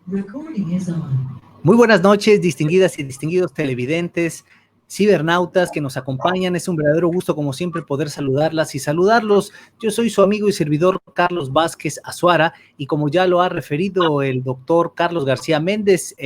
Muy buenas noches, distinguidas y distinguidos televidentes, cibernautas que nos acompañan. Es un verdadero gusto, como siempre, poder saludarlas y saludarlos. Yo soy su amigo y servidor Carlos Vázquez Azuara, y como ya lo ha referido el doctor Carlos García Méndez,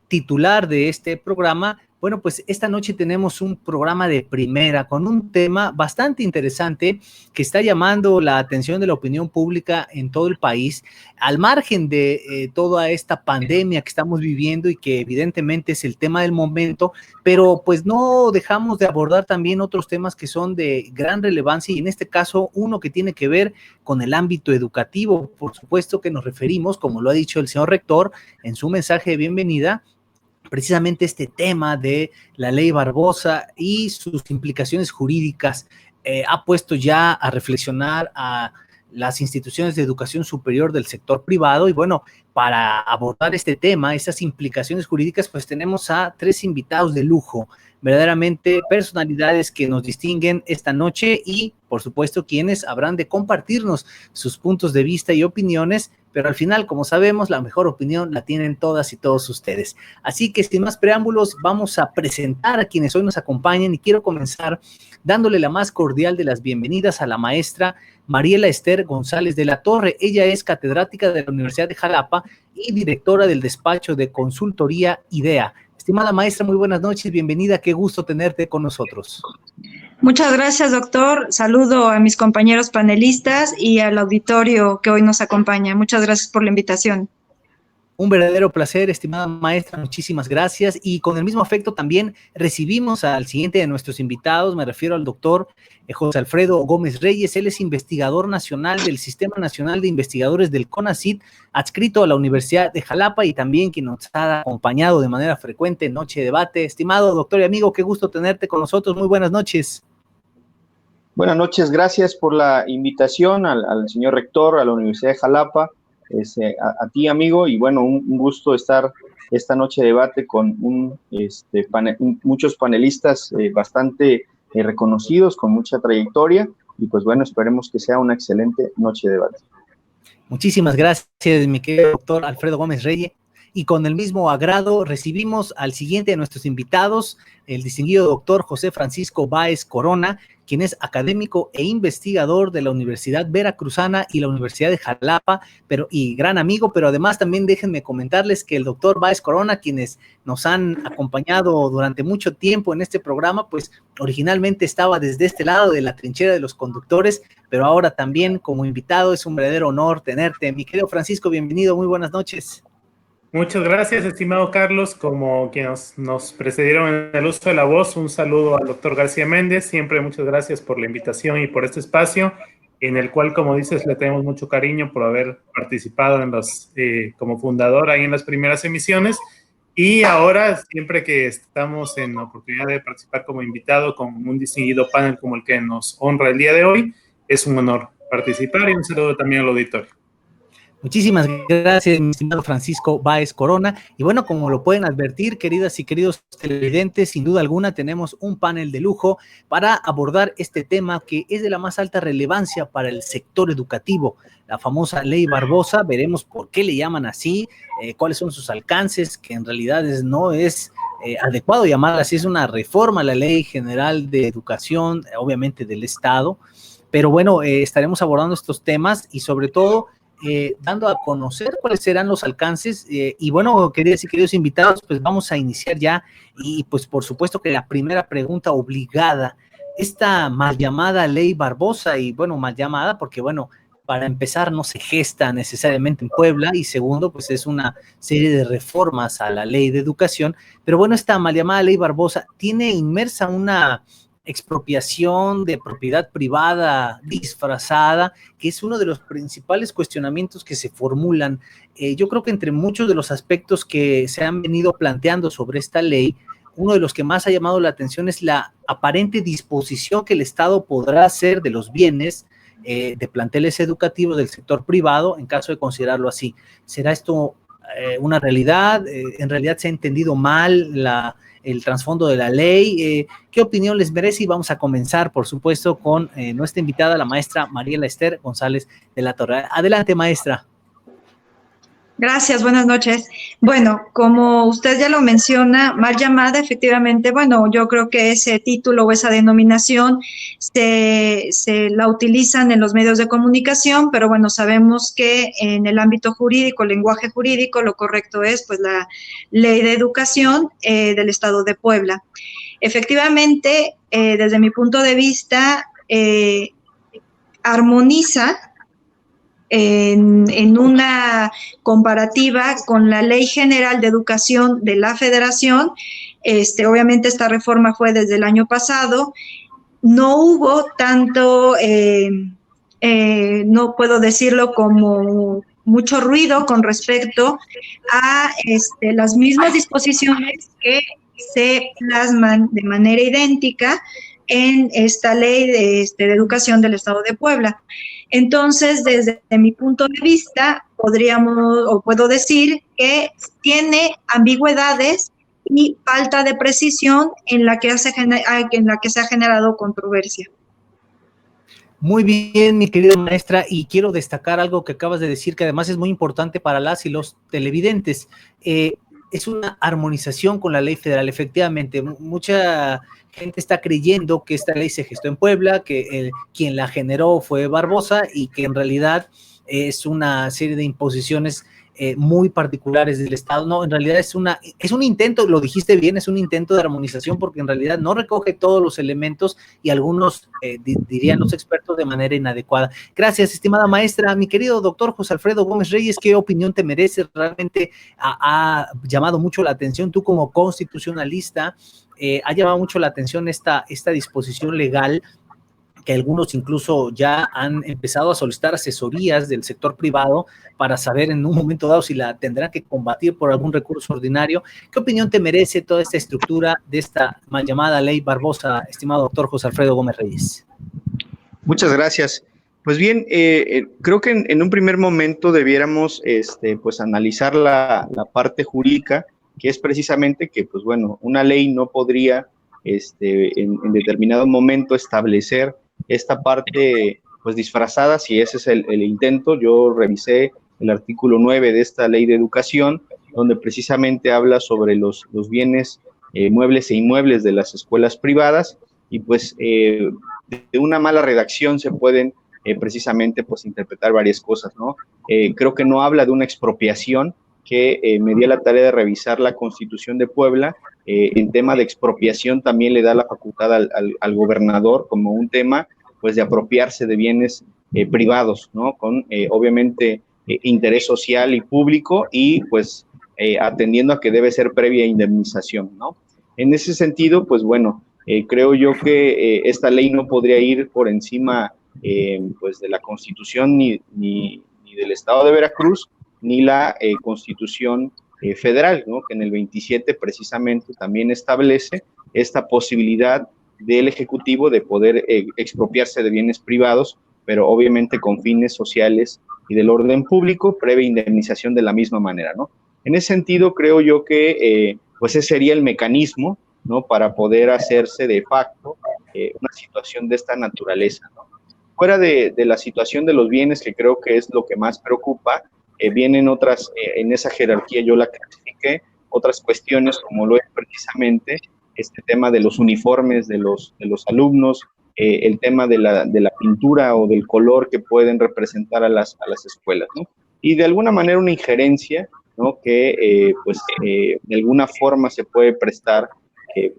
titular de este programa, bueno, pues esta noche tenemos un programa de primera con un tema bastante interesante que está llamando la atención de la opinión pública en todo el país, al margen de toda esta pandemia que estamos viviendo y que evidentemente es el tema del momento, pero pues no dejamos de abordar también otros temas que son de gran relevancia, y en este caso uno que tiene que ver con el ámbito educativo. Por supuesto que nos referimos, como lo ha dicho el señor rector en su mensaje de bienvenida, precisamente este tema de la ley Barbosa y sus implicaciones jurídicas. Ha puesto ya a reflexionar a las instituciones de educación superior del sector privado, y bueno, para abordar este tema, esas implicaciones jurídicas, pues tenemos a tres invitados de lujo, verdaderamente personalidades que nos distinguen esta noche y, por supuesto, quienes habrán de compartirnos sus puntos de vista y opiniones, pero al final, como sabemos, la mejor opinión la tienen todas y todos ustedes. Así que, sin más preámbulos, vamos a presentar a quienes hoy nos acompañan, y quiero comenzar dándole la más cordial de las bienvenidas a la maestra Mariela Esther González de la Torre. Ella es catedrática de la Universidad de Jalapa y directora del despacho de consultoría IDEA. Estimada maestra, muy buenas noches, bienvenida, qué gusto tenerte con nosotros. Muchas gracias, doctor. Saludo a mis compañeros panelistas y al auditorio que hoy nos acompaña. Muchas gracias por la invitación. Un verdadero placer, estimada maestra, muchísimas gracias. Y con el mismo afecto también recibimos al siguiente de nuestros invitados, me refiero al doctor José Alfredo Gómez Reyes. Él es investigador nacional del Sistema Nacional de Investigadores del CONACYT, adscrito a la Universidad de Jalapa, y también quien nos ha acompañado de manera frecuente en Noche de Debate. Estimado doctor y amigo, qué gusto tenerte con nosotros. Muy buenas noches. Buenas noches, gracias por la invitación al señor rector, a la Universidad de Jalapa, a ti, amigo, y bueno, un gusto estar esta noche de debate con muchos panelistas bastante reconocidos, con mucha trayectoria, y pues bueno, esperemos que sea una excelente noche de debate. Muchísimas gracias, mi querido doctor Alfredo Gómez Reyes. Y con el mismo agrado recibimos al siguiente de nuestros invitados, el distinguido doctor José Francisco Báez Corona, quien es académico e investigador de la Universidad Veracruzana y la Universidad de Jalapa, y gran amigo, pero además también déjenme comentarles que el doctor Báez Corona, quienes nos han acompañado durante mucho tiempo en este programa, pues originalmente estaba desde este lado de la trinchera de los conductores, pero ahora también como invitado. Es un verdadero honor tenerte. Mi querido Francisco, bienvenido, muy buenas noches. Muchas gracias, estimado Carlos. Como quienes nos precedieron en el uso de la voz, un saludo al doctor García Méndez. Siempre muchas gracias por la invitación y por este espacio, en el cual, como dices, le tenemos mucho cariño por haber participado como fundador ahí en las primeras emisiones. Y ahora, siempre que estamos en la oportunidad de participar como invitado con un distinguido panel como el que nos honra el día de hoy, es un honor participar, y un saludo también al auditorio. Muchísimas gracias, mi estimado Francisco Báez Corona. Y bueno, como lo pueden advertir, queridas y queridos televidentes, sin duda alguna tenemos un panel de lujo para abordar este tema que es de la más alta relevancia para el sector educativo, la famosa ley Barbosa. Veremos por qué le llaman así, cuáles son sus alcances, que en realidad no es adecuado llamarla así, es una reforma a la Ley General de Educación, obviamente del Estado. Pero bueno, estaremos abordando estos temas y sobre todo dando a conocer cuáles serán los alcances, y bueno, queridas y queridos invitados, pues vamos a iniciar ya, y pues por supuesto que la primera pregunta obligada, esta mal llamada ley Barbosa, y bueno, mal llamada porque bueno, para empezar no se gesta necesariamente en Puebla, y segundo, pues es una serie de reformas a la ley de educación, pero bueno, esta mal llamada ley Barbosa tiene inmersa una expropiación de propiedad privada disfrazada, que es uno de los principales cuestionamientos que se formulan. Yo creo que entre muchos de los aspectos que se han venido planteando sobre esta ley, uno de los que más ha llamado la atención es la aparente disposición que el Estado podrá hacer de los bienes de planteles educativos del sector privado en caso de considerarlo así. ¿Será esto una realidad? ¿En realidad se ha entendido mal el trasfondo de la ley? ¿Qué opinión les merece? Y vamos a comenzar, por supuesto, con nuestra invitada, la maestra Mariela Esther González de la Torre. Adelante, maestra. Gracias, buenas noches. Bueno, como usted ya lo menciona, mal llamada, efectivamente, bueno, yo creo que ese título o esa denominación se la utilizan en los medios de comunicación, pero bueno, sabemos que en el ámbito jurídico, lenguaje jurídico, lo correcto es pues la Ley de Educación del Estado de Puebla. Efectivamente, desde mi punto de vista, armoniza en una comparativa con la Ley General de Educación de la Federación. Obviamente esta reforma fue desde el año pasado. No hubo tanto, no puedo decirlo como mucho ruido con respecto a las mismas disposiciones que se plasman de manera idéntica en esta ley de educación del Estado de Puebla. Entonces, desde mi punto de vista, puedo decir que tiene ambigüedades y falta de precisión en la que se ha generado controversia. Muy bien, mi querida maestra, y quiero destacar algo que acabas de decir, que además es muy importante para las y los televidentes. Es una armonización con la ley federal, efectivamente. Mucha gente está creyendo que esta ley se gestó en Puebla, que quien la generó fue Barbosa y que en realidad es una serie de imposiciones muy particulares del Estado. No, en realidad es un intento, lo dijiste bien, es un intento de armonización porque en realidad no recoge todos los elementos y algunos, dirían los expertos, de manera inadecuada. Gracias, estimada maestra. Mi querido doctor José Alfredo Gómez Reyes, ¿qué opinión te merece? Realmente ha llamado mucho la atención, tú como constitucionalista, ha llamado mucho la atención esta disposición legal, que algunos incluso ya han empezado a solicitar asesorías del sector privado para saber en un momento dado si la tendrán que combatir por algún recurso ordinario. ¿Qué opinión te merece toda esta estructura de esta mal llamada ley Barbosa, estimado doctor José Alfredo Gómez Reyes? Muchas gracias. Pues bien, creo que en un primer momento debiéramos pues analizar la parte jurídica, que es precisamente que, pues bueno, una ley no podría en determinado momento establecer esta parte pues disfrazada, si ese es el intento. Yo revisé el artículo 9 de esta ley de educación, donde precisamente habla sobre los bienes muebles e inmuebles de las escuelas privadas, y pues de una mala redacción se pueden precisamente pues interpretar varias cosas, ¿no? Creo que no habla de una expropiación, que me di a la tarea de revisar la Constitución de Puebla. En tema de expropiación también le da la facultad al gobernador como un tema pues de apropiarse de bienes privados, ¿no? Con obviamente interés social y público, y pues atendiendo a que debe ser previa indemnización, ¿no? En ese sentido, pues bueno, creo yo que esta ley no podría ir por encima pues de la Constitución ni del Estado de Veracruz, ni la Constitución federal, ¿no? Que en el 27 precisamente también establece esta posibilidad del Ejecutivo de poder expropiarse de bienes privados, pero obviamente con fines sociales y del orden público, previa indemnización de la misma manera, ¿no? En ese sentido, creo yo que pues ese sería el mecanismo, ¿no? Para poder hacerse de facto una situación de esta naturaleza, ¿no? Fuera de la situación de los bienes, que creo que es lo que más preocupa, vienen otras, en esa jerarquía yo la clasifiqué, otras cuestiones como lo es precisamente este tema de los uniformes de los alumnos, el tema de la pintura o del color que pueden representar a las escuelas, ¿no? Y de alguna manera una injerencia, ¿no? Que pues de alguna forma se puede prestar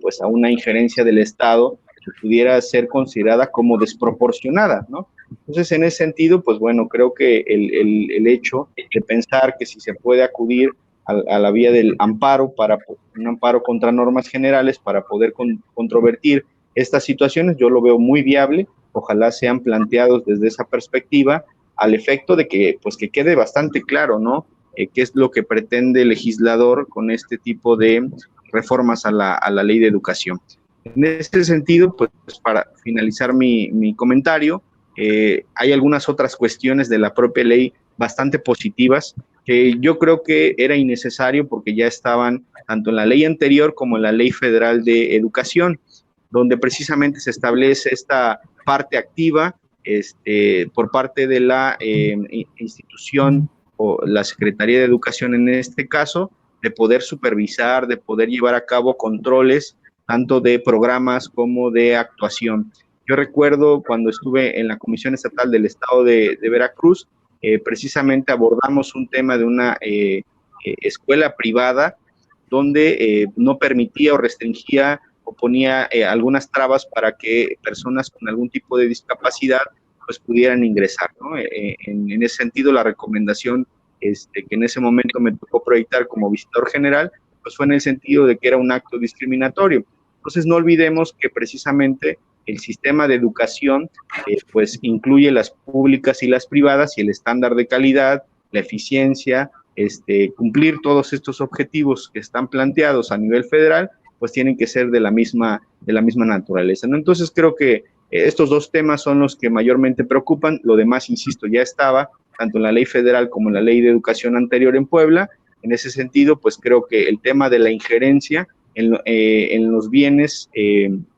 pues a una injerencia del Estado que pudiera ser considerada como desproporcionada, ¿no? Entonces, en ese sentido, pues bueno, creo que el hecho de pensar que si se puede acudir a la vía del amparo, para un amparo contra normas generales, para poder controvertir estas situaciones, yo lo veo muy viable. Ojalá sean planteados desde esa perspectiva, al efecto de que, pues, que quede bastante claro, ¿no? Qué es lo que pretende el legislador con este tipo de reformas a la ley de educación. En este sentido, pues para finalizar mi comentario, hay algunas otras cuestiones de la propia ley bastante positivas, que yo creo que era innecesario porque ya estaban tanto en la ley anterior como en la Ley Federal de Educación, donde precisamente se establece esta parte activa por parte de la institución o la Secretaría de Educación en este caso, de poder supervisar, de poder llevar a cabo controles, tanto de programas como de actuación. Yo recuerdo cuando estuve en la Comisión Estatal del Estado de Veracruz, precisamente abordamos un tema de una escuela privada donde no permitía o restringía o ponía algunas trabas para que personas con algún tipo de discapacidad pues pudieran ingresar, ¿no? En ese sentido, la recomendación que en ese momento me tocó proyectar como visitador general, pues fue en el sentido de que era un acto discriminatorio. Entonces, no olvidemos que precisamente el sistema de educación pues incluye las públicas y las privadas, y el estándar de calidad, la eficiencia, cumplir todos estos objetivos que están planteados a nivel federal, pues tienen que ser de la misma naturaleza, ¿no? Entonces creo que estos dos temas son los que mayormente preocupan. Lo demás, insisto, ya estaba tanto en la ley federal como en la ley de educación anterior en Puebla. En ese sentido, pues creo que el tema de la injerencia en los bienes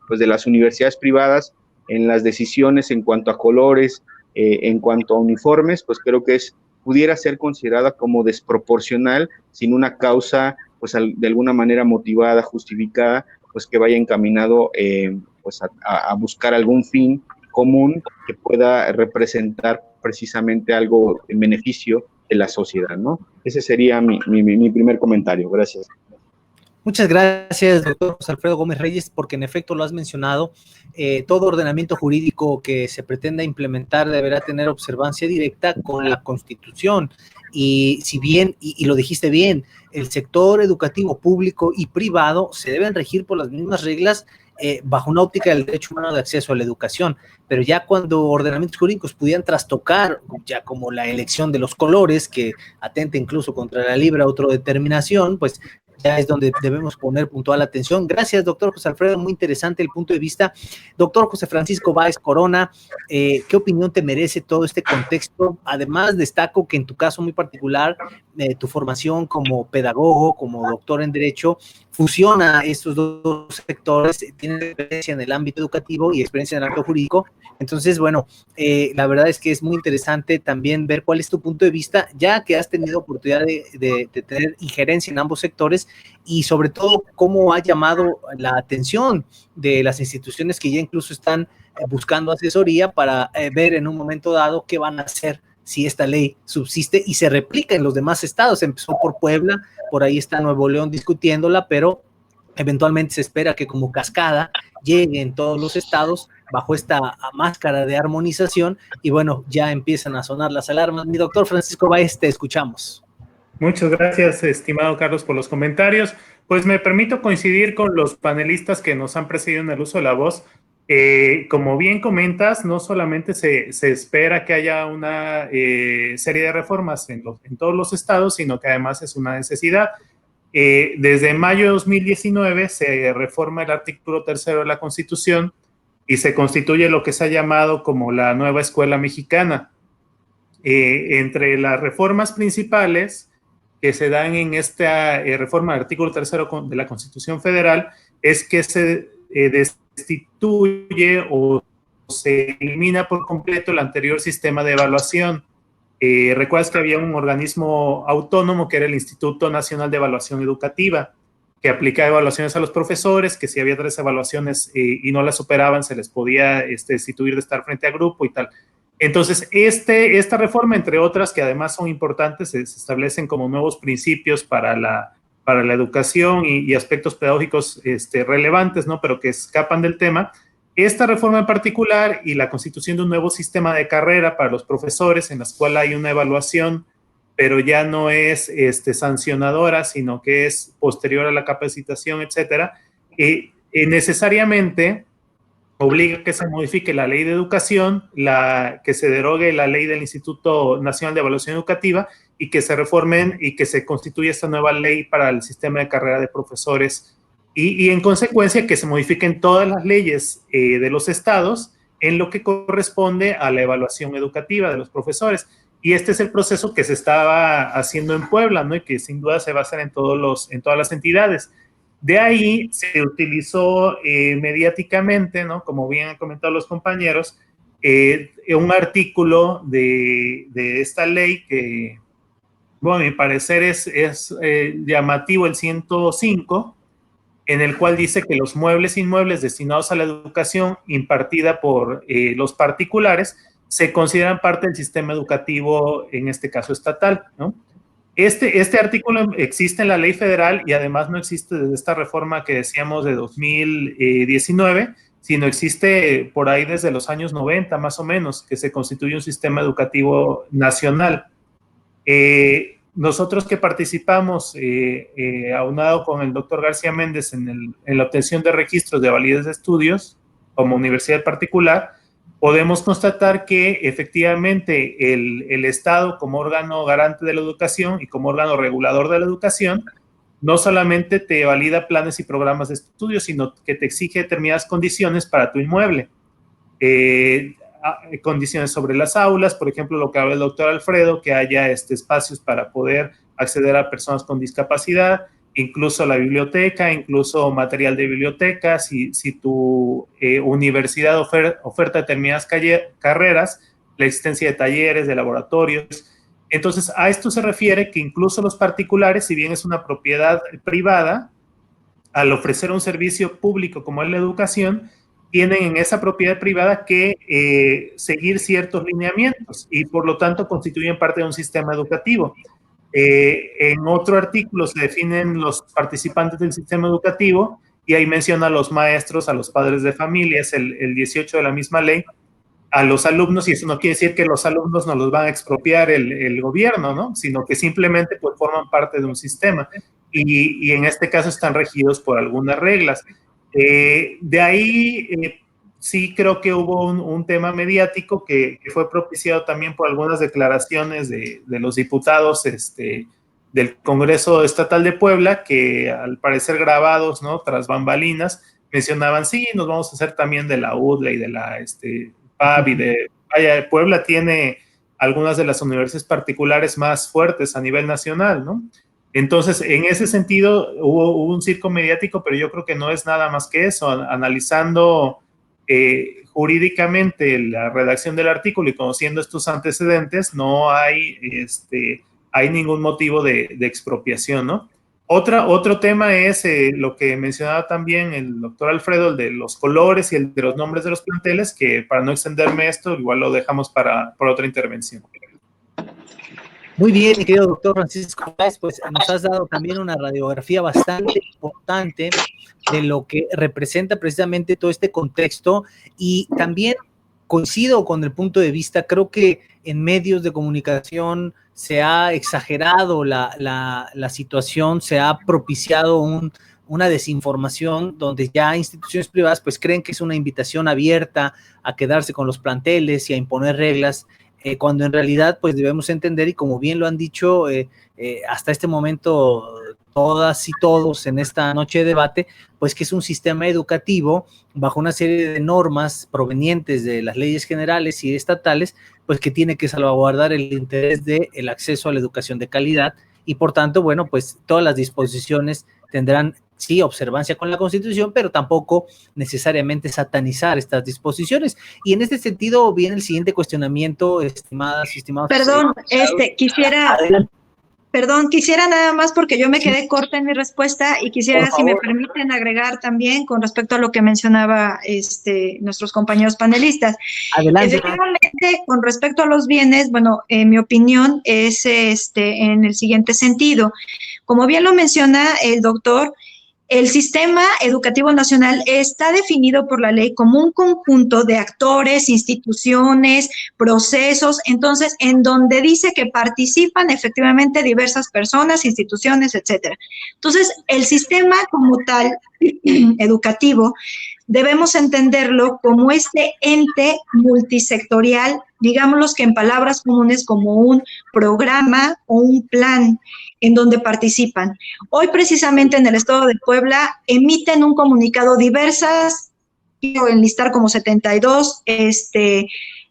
pues de las universidades privadas, en las decisiones en cuanto a colores, en cuanto a uniformes, pues creo que pudiera ser considerada como desproporcional, sin una causa pues de alguna manera motivada, justificada, pues que vaya encaminado pues a buscar algún fin común que pueda representar precisamente algo en beneficio de la sociedad, ¿no? Ese sería mi primer comentario. Gracias. Muchas gracias, doctor José Alfredo Gómez Reyes, porque en efecto lo has mencionado. Todo ordenamiento jurídico que se pretenda implementar deberá tener observancia directa con la Constitución. Y si bien, y lo dijiste bien, el sector educativo público y privado se deben regir por las mismas reglas bajo una óptica del derecho humano de acceso a la educación. Pero ya cuando ordenamientos jurídicos pudieran trastocar, ya como la elección de los colores, que atenta incluso contra la libre autodeterminación, pues ya es donde debemos poner puntual atención. Gracias, doctor José Alfredo, muy interesante el punto de vista. Doctor José Francisco Báez Corona, ¿qué opinión te merece todo este contexto? Además, destaco que en tu caso muy particular, tu formación como pedagogo, como doctor en Derecho, fusiona estos dos sectores, tienes experiencia en el ámbito educativo y experiencia en el ámbito jurídico. Entonces, bueno, la verdad es que es muy interesante también ver cuál es tu punto de vista, ya que has tenido oportunidad de tener injerencia en ambos sectores, y sobre todo cómo ha llamado la atención de las instituciones que ya incluso están buscando asesoría para ver en un momento dado qué van a hacer si esta ley subsiste y se replica en los demás estados. Empezó por Puebla, por ahí está Nuevo León discutiéndola, pero eventualmente se espera que como cascada llegue en todos los estados bajo esta máscara de armonización, y bueno, ya empiezan a sonar las alarmas. Mi doctor Francisco Báez, te escuchamos. Muchas gracias, estimado Carlos, por los comentarios. Pues me permito coincidir con los panelistas que nos han precedido en el uso de la voz. Como bien comentas, no solamente se espera que haya una serie de reformas en todos los estados, sino que además es una necesidad. Desde mayo de 2019 se reforma el artículo 3º de la Constitución y se constituye lo que se ha llamado como la nueva escuela mexicana. Entre las reformas principales que se dan en esta reforma del artículo 3º de la Constitución Federal es que se destituye o se elimina por completo el anterior sistema de evaluación. Recuerdas que había un organismo autónomo que era el Instituto Nacional de Evaluación Educativa, que aplicaba evaluaciones a los profesores, que si había 3 evaluaciones y no las superaban, se les podía destituir de estar frente a grupo y tal. Entonces, esta reforma, entre otras, que además son importantes, se establecen como nuevos principios para la educación y aspectos pedagógicos relevantes, ¿no? Pero que escapan del tema. Esta reforma en particular y la constitución de un nuevo sistema de carrera para los profesores, en la cual hay una evaluación, pero ya no es sancionadora, sino que es posterior a la capacitación, etcétera, necesariamente obliga que se modifique la ley de educación, que se derogue la ley del Instituto Nacional de Evaluación Educativa y que se reformen y que se constituya esta nueva ley para el sistema de carrera de profesores y en consecuencia que se modifiquen todas las leyes de los estados en lo que corresponde a la evaluación educativa de los profesores. Y este es el proceso que se estaba haciendo en Puebla, ¿no? Y que sin duda se va a hacer en todas las entidades. De ahí se utilizó mediáticamente, ¿no? Como bien han comentado los compañeros, un artículo de esta ley Bueno, a mi parecer es llamativo el 105, en el cual dice que los muebles e inmuebles destinados a la educación impartida por los particulares se consideran parte del sistema educativo, en este caso estatal, ¿no? Este artículo existe en la ley federal y además no existe desde esta reforma que decíamos de 2019, sino existe por ahí desde los años 90 más o menos, que se constituye un sistema educativo nacional. Nosotros que participamos, aunado con el doctor García Méndez en la obtención de registros de validez de estudios como universidad particular, podemos constatar que efectivamente el Estado, como órgano garante de la educación y como órgano regulador de la educación, no solamente te valida planes y programas de estudio, sino que te exige determinadas condiciones para tu inmueble. Condiciones sobre las aulas, por ejemplo, lo que habla el doctor Alfredo, que haya espacios para poder acceder a personas con discapacidad, incluso la biblioteca, incluso material de biblioteca, si tu universidad oferta determinadas carreras, la existencia de talleres, de laboratorios. Entonces, a esto se refiere que incluso los particulares, si bien es una propiedad privada, al ofrecer un servicio público como es la educación, tienen en esa propiedad privada que seguir ciertos lineamientos y por lo tanto constituyen parte de un sistema educativo. En otro artículo se definen los participantes del sistema educativo y ahí menciona a los maestros, a los padres de familia, es el 18 de la misma ley, a los alumnos, y eso no quiere decir que los alumnos no los van a expropiar el gobierno, ¿no? Sino que simplemente pues, forman parte de un sistema y en este caso están regidos por algunas reglas. De ahí sí creo que hubo un tema mediático que fue propiciado también por algunas declaraciones de los diputados del Congreso Estatal de Puebla, que al parecer grabados, ¿no? Tras bambalinas, mencionaban, sí, nos vamos a hacer también de la UDLA y de la PAB y vaya, Puebla tiene algunas de las universidades particulares más fuertes a nivel nacional, ¿no? Entonces, en ese sentido, hubo un circo mediático, pero yo creo que no es nada más que eso. Analizando jurídicamente la redacción del artículo y conociendo estos antecedentes, no hay, hay ningún motivo de expropiación, ¿no? Otro tema es lo que mencionaba también el doctor Alfredo, el de los colores y el de los nombres de los planteles, que para no extenderme esto, igual lo dejamos para otra intervención. Muy bien, mi querido doctor Francisco Páez, pues nos has dado también una radiografía bastante importante de lo que representa precisamente todo este contexto y también coincido con el punto de vista, creo que en medios de comunicación se ha exagerado la situación, se ha propiciado una desinformación donde ya instituciones privadas pues creen que es una invitación abierta a quedarse con los planteles y a imponer reglas, cuando en realidad pues debemos entender, y como bien lo han dicho hasta este momento todas y todos en esta noche de debate, pues que es un sistema educativo bajo una serie de normas provenientes de las leyes generales y estatales, pues que tiene que salvaguardar el interés del acceso a la educación de calidad y por tanto, bueno, pues todas las disposiciones tendrán sí, observancia con la Constitución, pero tampoco necesariamente satanizar estas disposiciones. Y en este sentido viene el siguiente cuestionamiento, estimados. Perdón, quisiera nada más porque yo me quedé corta en mi respuesta y quisiera, si me permiten, agregar también con respecto a lo que mencionaba nuestros compañeros panelistas. Adelante. Efectivamente, con respecto a los bienes, bueno, mi opinión es en el siguiente sentido. Como bien lo menciona el doctor, el sistema educativo nacional está definido por la ley como un conjunto de actores, instituciones, procesos, entonces, en donde dice que participan efectivamente diversas personas, instituciones, etcétera. Entonces, el sistema como tal, educativo, debemos entenderlo como este ente multisectorial, digámoslo que en palabras comunes como un programa o un plan en donde participan. Hoy precisamente en el estado de Puebla emiten un comunicado diversas, quiero enlistar como 72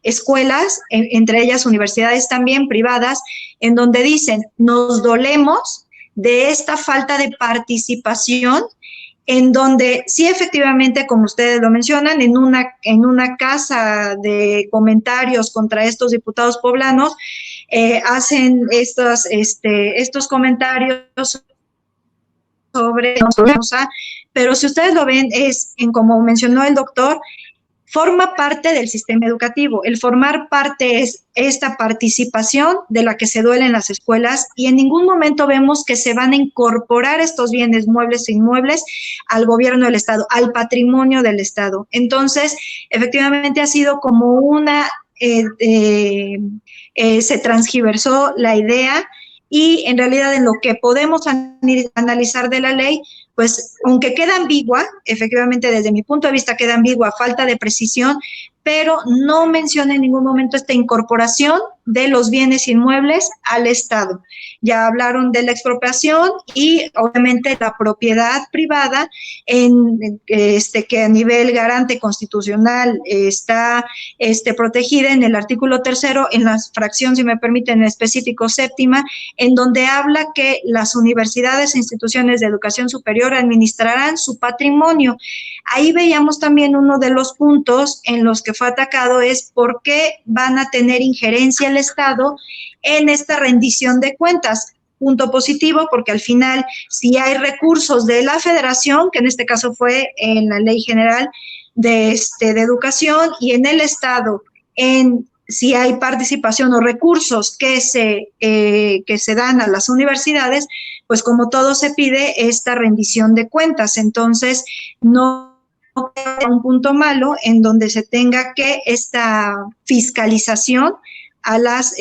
escuelas, entre ellas universidades también privadas, en donde dicen, nos dolemos de esta falta de participación, en donde sí efectivamente, como ustedes lo mencionan, en una casa de comentarios contra estos diputados poblanos, hacen estos comentarios sobre, pero si ustedes lo ven, como mencionó el doctor, forma parte del sistema educativo. El formar parte es esta participación de la que se duele en las escuelas, y en ningún momento vemos que se van a incorporar estos bienes muebles e inmuebles al gobierno del Estado, al patrimonio del Estado. Entonces, efectivamente ha sido como una, se transgiversó la idea, y en realidad en lo que podemos analizar de la ley, pues aunque queda ambigua, efectivamente desde mi punto de vista queda ambigua, falta de precisión, pero no menciona en ningún momento esta incorporación de los bienes inmuebles al Estado. Ya hablaron de la expropiación y obviamente la propiedad privada, que a nivel garante constitucional está protegida en el artículo 3º, en la fracción, si me permiten, en específico 7ª, en donde habla que las universidades e instituciones de educación superior administrarán su patrimonio. Ahí veíamos también uno de los puntos en los que fue atacado, es por qué van a tener injerencia el Estado en esta rendición de cuentas. Punto positivo, porque al final, si hay recursos de la Federación, que en este caso fue en la Ley General de Educación, y en el Estado, si hay participación o recursos que se dan a las universidades, pues como todo se pide esta rendición de cuentas. Entonces, no un punto malo en donde se tenga que esta fiscalización a las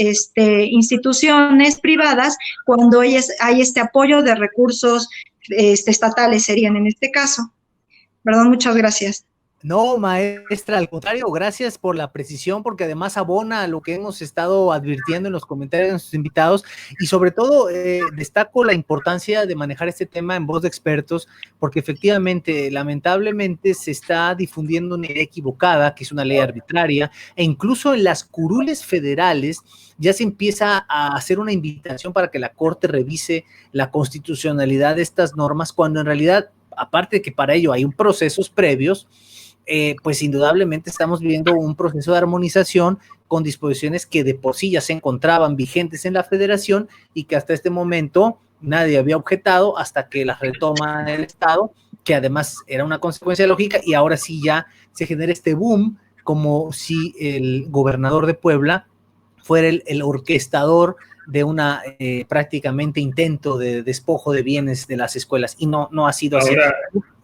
instituciones privadas cuando hay este apoyo de recursos estatales, serían en este caso. Perdón, muchas gracias. No, maestra, al contrario, gracias por la precisión, porque además abona a lo que hemos estado advirtiendo en los comentarios de nuestros invitados, y sobre todo destaco la importancia de manejar este tema en voz de expertos, porque efectivamente, lamentablemente, se está difundiendo una idea equivocada, que es una ley arbitraria, e incluso en las curules federales ya se empieza a hacer una invitación para que la Corte revise la constitucionalidad de estas normas, cuando en realidad, aparte de que para ello hay procesos previos, pues indudablemente estamos viendo un proceso de armonización con disposiciones que de por sí ya se encontraban vigentes en la Federación y que hasta este momento nadie había objetado, hasta que las retoma el Estado, que además era una consecuencia lógica, y ahora sí ya se genera este boom, como si el gobernador de Puebla fuera el orquestador de una prácticamente intento de despojo de bienes de las escuelas, y no ha sido así.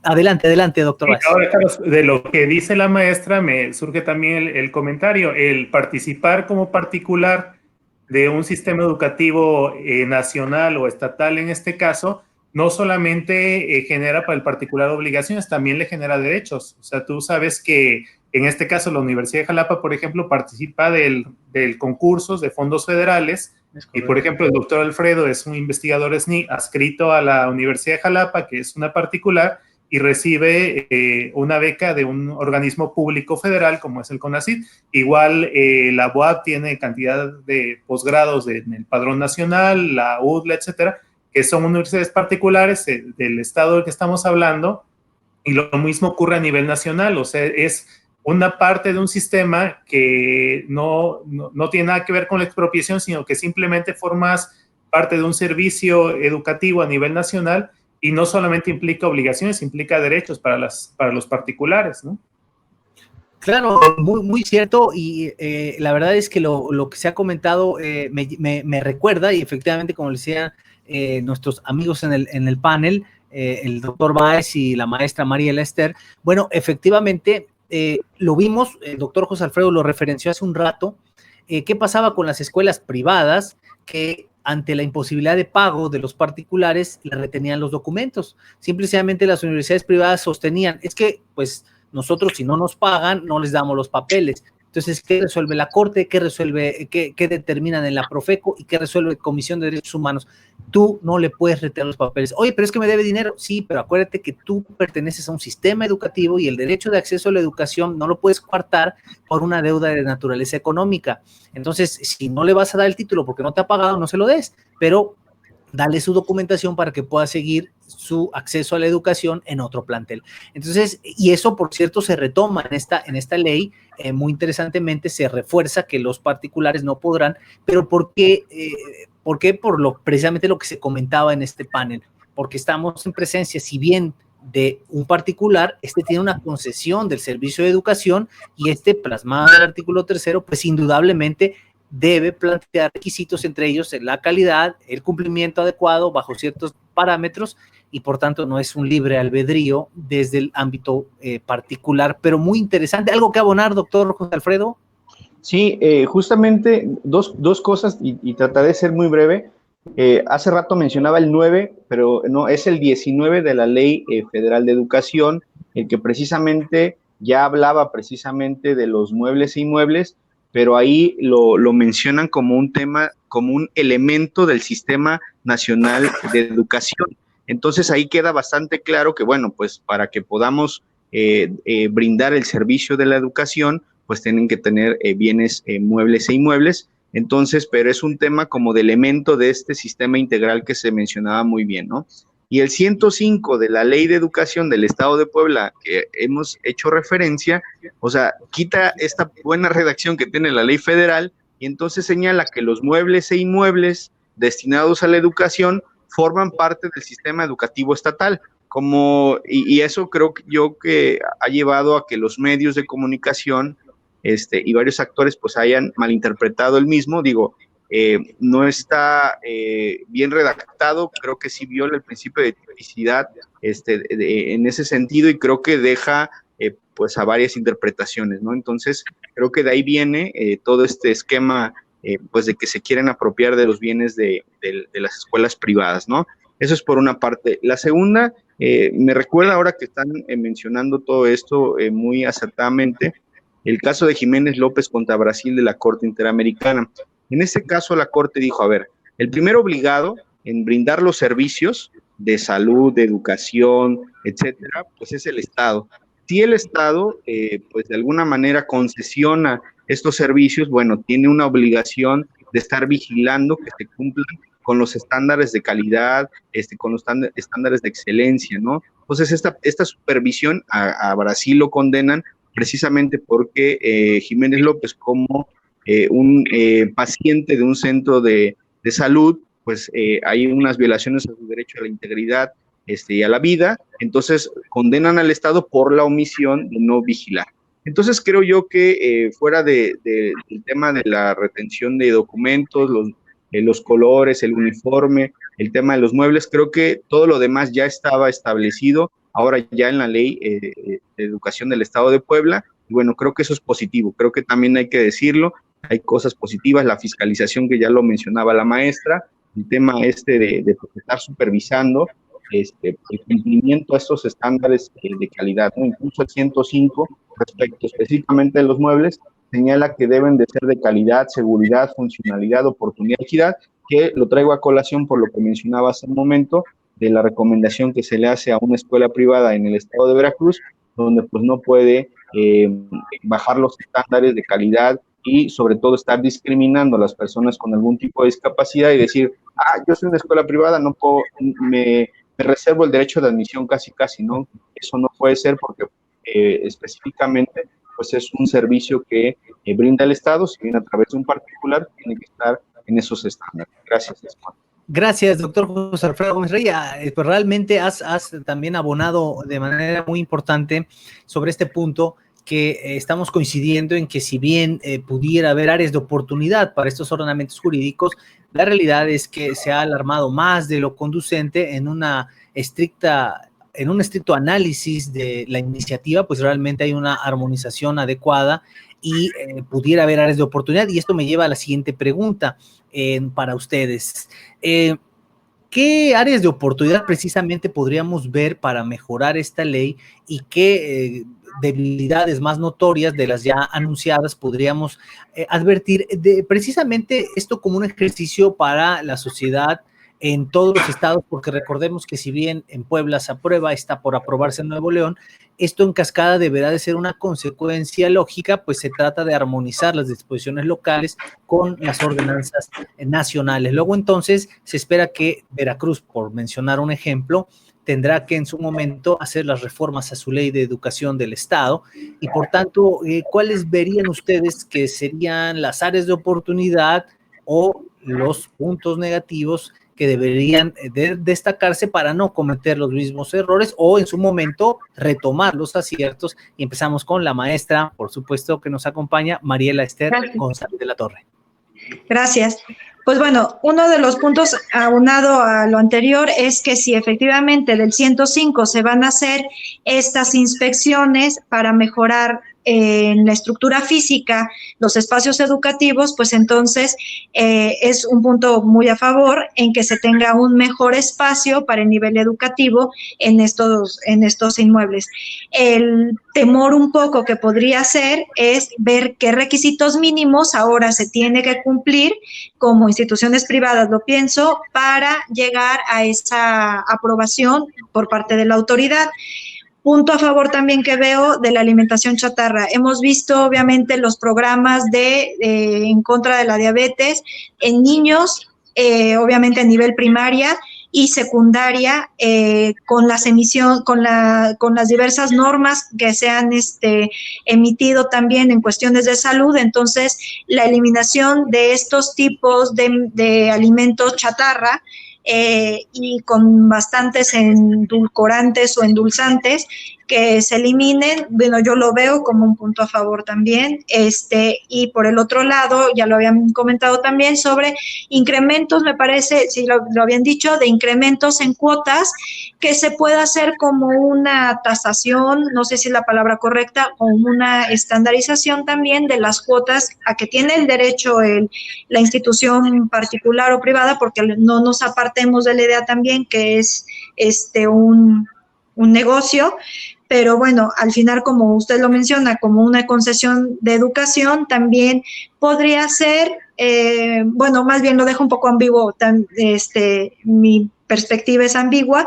Adelante, doctor. Ahora, Carlos, de lo que dice la maestra, me surge también el comentario, el participar como particular de un sistema educativo nacional o estatal en este caso, no solamente genera para el particular obligaciones, también le genera derechos. O sea, tú sabes que en este caso la Universidad de Jalapa, por ejemplo, participa del concursos de fondos federales, y por ejemplo el doctor Alfredo es un investigador SNI adscrito a la Universidad de Jalapa, que es una particular, y recibe una beca de un organismo público federal como es el CONACYT. Igual la UAP tiene cantidad de posgrados en el Padrón Nacional, la UDLA, etcétera, que son universidades particulares del estado del que estamos hablando, y lo mismo ocurre a nivel nacional. O sea, es una parte de un sistema que no tiene nada que ver con la expropiación, sino que simplemente formas parte de un servicio educativo a nivel nacional, y no solamente implica obligaciones, implica derechos para los particulares, ¿no? Claro, muy cierto, y la verdad es que lo que se ha comentado me recuerda, y efectivamente, como decían nuestros amigos en el panel, el doctor Báez y la maestra María Lester, bueno, efectivamente, lo vimos, el doctor José Alfredo lo referenció hace un rato, ¿qué pasaba con las escuelas privadas que ante la imposibilidad de pago de los particulares le retenían los documentos? Simplemente las universidades privadas sostenían, es que pues nosotros si no nos pagan no les damos los papeles. Entonces, ¿qué resuelve la Corte? ¿Qué determinan en la Profeco? ¿Y qué resuelve Comisión de Derechos Humanos? Tú no le puedes retener los papeles. Oye, pero es que me debe dinero. Sí, pero acuérdate que tú perteneces a un sistema educativo y el derecho de acceso a la educación no lo puedes coartar por una deuda de naturaleza económica. Entonces, si no le vas a dar el título porque no te ha pagado, no se lo des. Pero darle su documentación para que pueda seguir su acceso a la educación en otro plantel. Entonces, y eso, por cierto, se retoma en esta ley, muy interesantemente se refuerza que los particulares no podrán, pero ¿por qué? Precisamente lo que se comentaba en este panel, porque estamos en presencia, si bien de un particular, tiene una concesión del servicio de educación y plasmado en el artículo 3º, pues indudablemente debe plantear requisitos, entre ellos la calidad, el cumplimiento adecuado bajo ciertos parámetros, y por tanto no es un libre albedrío desde el ámbito particular, pero muy interesante. ¿Algo que abonar, doctor José Alfredo? Sí, justamente dos cosas, y trataré de ser muy breve. Hace rato mencionaba el 9, pero no, es el 19 de la Ley Federal de Educación, el que precisamente ya hablaba precisamente de los muebles e inmuebles, pero ahí lo mencionan como un tema, como un elemento del Sistema Nacional de Educación. Entonces ahí queda bastante claro que, bueno, pues para que podamos brindar el servicio de la educación, pues tienen que tener bienes muebles e inmuebles. Entonces, pero es un tema como de elemento de este sistema integral que se mencionaba muy bien, ¿no? Y el 105 de la Ley de Educación del Estado de Puebla, que hemos hecho referencia, o sea, quita esta buena redacción que tiene la ley federal y entonces señala que los muebles e inmuebles destinados a la educación forman parte del sistema educativo estatal. Y eso creo yo que ha llevado a que los medios de comunicación y varios actores pues hayan malinterpretado el mismo. Digo, no está bien redactado, creo que sí viola el principio de tipicidad en ese sentido, y creo que deja pues a varias interpretaciones, ¿no? Entonces, creo que de ahí viene todo este esquema pues de que se quieren apropiar de los bienes de las escuelas privadas, ¿no? Eso es por una parte. La segunda, me recuerda ahora que están mencionando todo esto muy acertadamente, el caso de Jiménez López contra Brasil de la Corte Interamericana. En este caso, la Corte dijo, a ver, el primer obligado en brindar los servicios de salud, de educación, etcétera, pues es el Estado. Si el Estado, pues de alguna manera concesiona estos servicios, bueno, tiene una obligación de estar vigilando que se cumplan con los estándares de calidad, con los estándares de excelencia, ¿no? Entonces, esta supervisión a Brasil lo condenan precisamente porque Jiménez López, como un paciente de un centro de salud, pues hay unas violaciones a su derecho a la integridad y a la vida, entonces condenan al Estado por la omisión de no vigilar. Entonces creo yo que fuera del tema de la retención de documentos, los colores, el uniforme, el tema de los muebles, creo que todo lo demás ya estaba establecido ahora ya en la Ley de Educación del Estado de Puebla, y bueno, creo que eso es positivo, creo que también hay que decirlo, hay cosas positivas, la fiscalización que ya lo mencionaba la maestra, el tema de estar supervisando el cumplimiento a estos estándares de calidad, ¿no? Incluso el 105, respecto específicamente de los muebles, señala que deben de ser de calidad, seguridad, funcionalidad, oportunidad, equidad, que lo traigo a colación por lo que mencionaba hace un momento, de la recomendación que se le hace a una escuela privada en el estado de Veracruz, donde pues no puede bajar los estándares de calidad y sobre todo estar discriminando a las personas con algún tipo de discapacidad y decir, yo soy una escuela privada, no puedo, me reservo el derecho de admisión casi, ¿no? Eso no puede ser porque específicamente pues es un servicio que brinda el Estado, si bien a través de un particular, tiene que estar en esos estándares. Gracias, Juan. Gracias, doctor José Alfredo Gómez Rey. Pues realmente has también abonado de manera muy importante sobre este punto, que estamos coincidiendo en que si bien pudiera haber áreas de oportunidad para estos ordenamientos jurídicos, la realidad es que se ha alarmado más de lo conducente en un estricto análisis de la iniciativa, pues realmente hay una armonización adecuada y pudiera haber áreas de oportunidad. Y esto me lleva a la siguiente pregunta para ustedes. ¿Qué áreas de oportunidad precisamente podríamos ver para mejorar esta ley y qué debilidades más notorias de las ya anunciadas podríamos advertir? Precisamente esto como un ejercicio para la sociedad en todos los estados, porque recordemos que si bien en Puebla se aprueba, está por aprobarse en Nuevo León, esto en cascada deberá de ser una consecuencia lógica, pues se trata de armonizar las disposiciones locales con las ordenanzas nacionales. Luego entonces se espera que Veracruz, por mencionar un ejemplo, tendrá que en su momento hacer las reformas a su ley de educación del Estado y por tanto, ¿cuáles verían ustedes que serían las áreas de oportunidad o los puntos negativos que deberían destacarse para no cometer los mismos errores o en su momento retomar los aciertos? Y empezamos con la maestra, por supuesto, que nos acompaña, Mariela Esther González de la Torre. Gracias. Pues bueno, uno de los puntos aunado a lo anterior es que si efectivamente del 105 se van a hacer estas inspecciones para mejorar en la estructura física los espacios educativos, pues entonces es un punto muy a favor en que se tenga un mejor espacio para el nivel educativo en estos inmuebles. El temor un poco que podría ser es ver qué requisitos mínimos ahora se tiene que cumplir como instituciones privadas, lo pienso, para llegar a esa aprobación por parte de la autoridad. Punto a favor también que veo de la alimentación chatarra. Hemos visto obviamente los programas en contra de la diabetes en niños, obviamente a nivel primaria y secundaria, con las diversas normas que se han emitido también en cuestiones de salud. Entonces, la eliminación de estos tipos de alimentos chatarra y con bastantes endulcorantes o endulzantes que se eliminen, bueno, yo lo veo como un punto a favor también, y por el otro lado, ya lo habían comentado también sobre incrementos, me parece, si lo habían dicho, de incrementos en cuotas, que se pueda hacer como una tasación, no sé si es la palabra correcta, o una estandarización también de las cuotas a que tiene el derecho la institución particular o privada, porque no nos apartemos de la idea también que es un negocio, pero bueno, al final, como usted lo menciona, como una concesión de educación, también podría ser, bueno, más bien lo dejo un poco ambiguo, mi perspectiva es ambigua,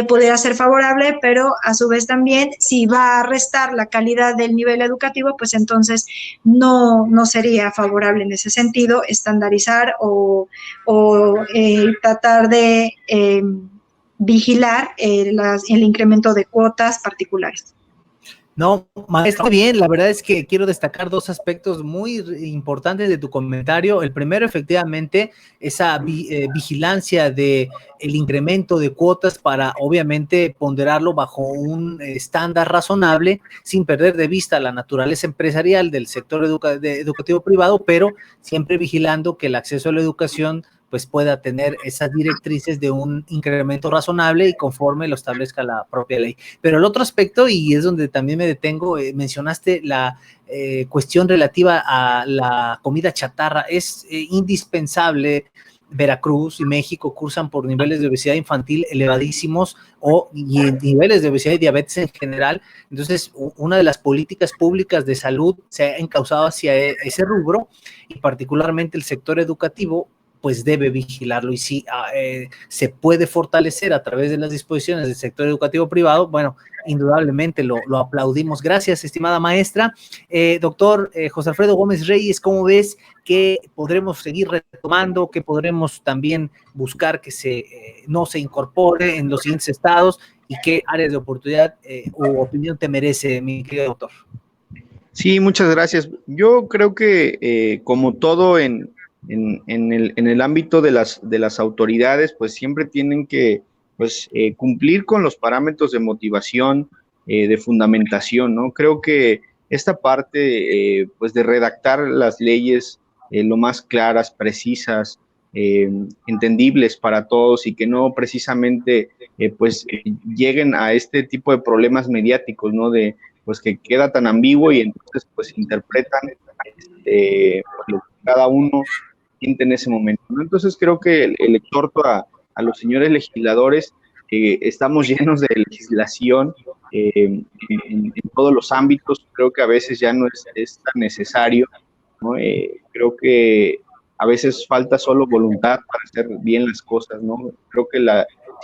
podría ser favorable, pero a su vez también, si va a restar la calidad del nivel educativo, pues entonces no sería favorable en ese sentido estandarizar o tratar de vigilar el incremento de cuotas particulares. No, maestra, bien, la verdad es que quiero destacar dos aspectos muy importantes de tu comentario. El primero, efectivamente, esa vigilancia de el incremento de cuotas para, obviamente, ponderarlo bajo un estándar razonable, sin perder de vista la naturaleza empresarial del sector educativo privado, pero siempre vigilando que el acceso a la educación pues pueda tener esas directrices de un incremento razonable y conforme lo establezca la propia ley. Pero el otro aspecto, y es donde también me detengo, mencionaste la cuestión relativa a la comida chatarra. Es indispensable. Veracruz y México cursan por niveles de obesidad infantil elevadísimos y niveles de obesidad y diabetes en general. Entonces, una de las políticas públicas de salud se ha encauzado hacia ese rubro y particularmente el sector educativo pues debe vigilarlo y si se puede fortalecer a través de las disposiciones del sector educativo privado, bueno, indudablemente lo aplaudimos. Gracias, estimada maestra. Doctor José Alfredo Gómez Reyes, ¿cómo ves que podremos seguir retomando, que podremos también buscar que no se incorpore en los siguientes estados y qué áreas de oportunidad u opinión te merece, mi querido doctor? Sí, muchas gracias. Yo creo que como todo en el ámbito de las autoridades, pues siempre tienen que cumplir con los parámetros de motivación, de fundamentación, ¿no? Creo que esta parte, pues de redactar las leyes lo más claras, precisas, entendibles para todos y que no precisamente lleguen a este tipo de problemas mediáticos, ¿no? Pues que queda tan ambiguo y entonces pues interpretan lo que cada uno siente en ese momento, ¿no? Entonces creo que el exhorto a los señores legisladores, estamos llenos de legislación en todos los ámbitos, creo que a veces ya no es tan necesario, ¿no? Creo que a veces falta solo voluntad para hacer bien las cosas, ¿no? Creo que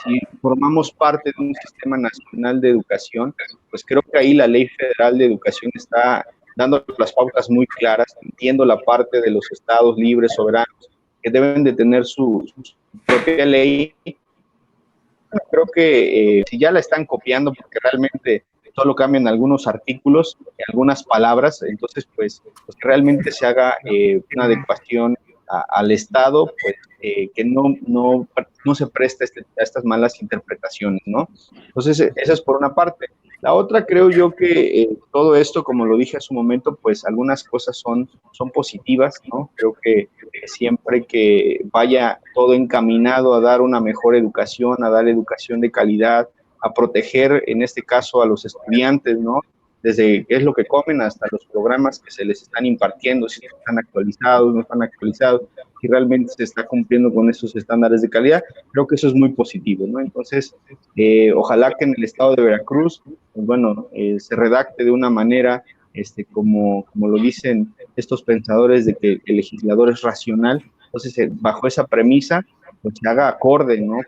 si formamos parte de un sistema nacional de educación, pues creo que ahí la Ley Federal de Educación está dando las pautas muy claras, entiendo la parte de los estados libres, soberanos, que deben de tener su propia ley. Creo que si ya la están copiando, porque realmente solo cambian algunos artículos, algunas palabras, entonces pues que realmente se haga una adecuación al Estado, pues que no se preste a estas malas interpretaciones, ¿no? Entonces, esa es por una parte. La otra, creo yo que todo esto, como lo dije hace un momento, pues algunas cosas son positivas, ¿no? Creo que siempre que vaya todo encaminado a dar una mejor educación, a dar educación de calidad, a proteger, en este caso, a los estudiantes, ¿no? Desde qué es lo que comen hasta los programas que se les están impartiendo, si están actualizados, no están actualizados, si realmente se está cumpliendo con esos estándares de calidad, creo que eso es muy positivo, ¿no? Entonces, ojalá que en el estado de Veracruz, pues bueno, se redacte de una manera, como lo dicen estos pensadores de que el legislador es racional, entonces bajo esa premisa, pues se haga acorde, ¿no?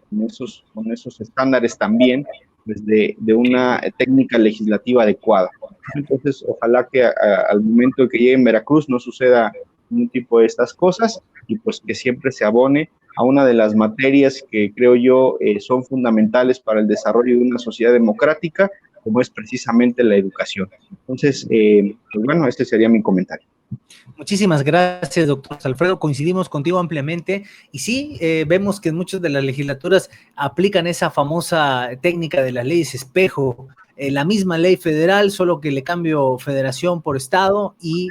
Con esos estándares también, pues de una técnica legislativa adecuada. Entonces, ojalá que al momento de que llegue en Veracruz no suceda un tipo de estas cosas y pues que siempre se abone a una de las materias que creo yo son fundamentales para el desarrollo de una sociedad democrática, como es precisamente la educación. Entonces, pues bueno, este sería mi comentario. Muchísimas gracias, doctor Alfredo. Coincidimos contigo ampliamente y sí, vemos que en muchas de las legislaturas aplican esa famosa técnica de las leyes espejo, la misma ley federal, solo que le cambio federación por estado y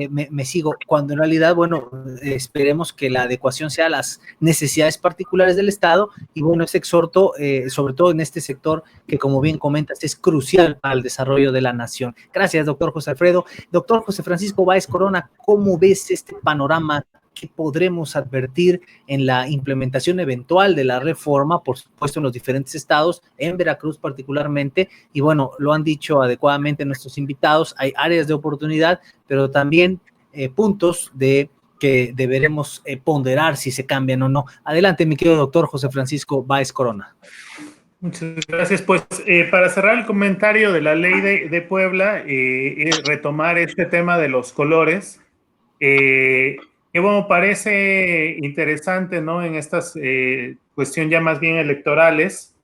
me sigo, cuando en realidad, bueno, esperemos que la adecuación sea a las necesidades particulares del estado y bueno, ese exhorto, sobre todo en este sector que como bien comentas es crucial para el desarrollo de la nación. Gracias, doctor José Alfredo. Doctor José Francisco Báez Corona, ¿cómo ves este panorama? ¿Qué podremos advertir en la implementación eventual de la reforma, por supuesto en los diferentes estados, en Veracruz particularmente? Y bueno, lo han dicho adecuadamente nuestros invitados, hay áreas de oportunidad, pero también puntos que deberemos ponderar si se cambian o no. Adelante, mi querido doctor José Francisco Báez Corona. Muchas gracias. Pues para cerrar el comentario de la ley de Puebla, retomar este tema de los colores, que bueno, parece interesante, ¿no? En estas cuestión ya más bien electorales,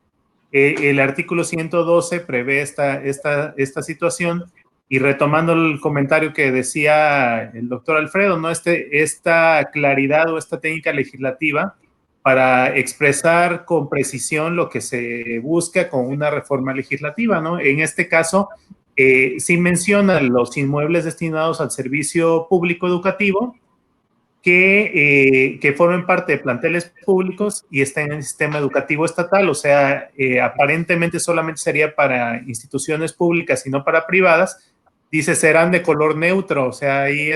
el artículo 112 prevé esta situación y retomando el comentario que decía el doctor Alfredo, ¿no? Esta claridad o esta técnica legislativa para expresar con precisión lo que se busca con una reforma legislativa, ¿no? En este caso, sí menciona los inmuebles destinados al servicio público educativo que formen parte de planteles públicos y estén en el sistema educativo estatal, o sea, aparentemente solamente sería para instituciones públicas y no para privadas. Dice, serán de color neutro, o sea, ahí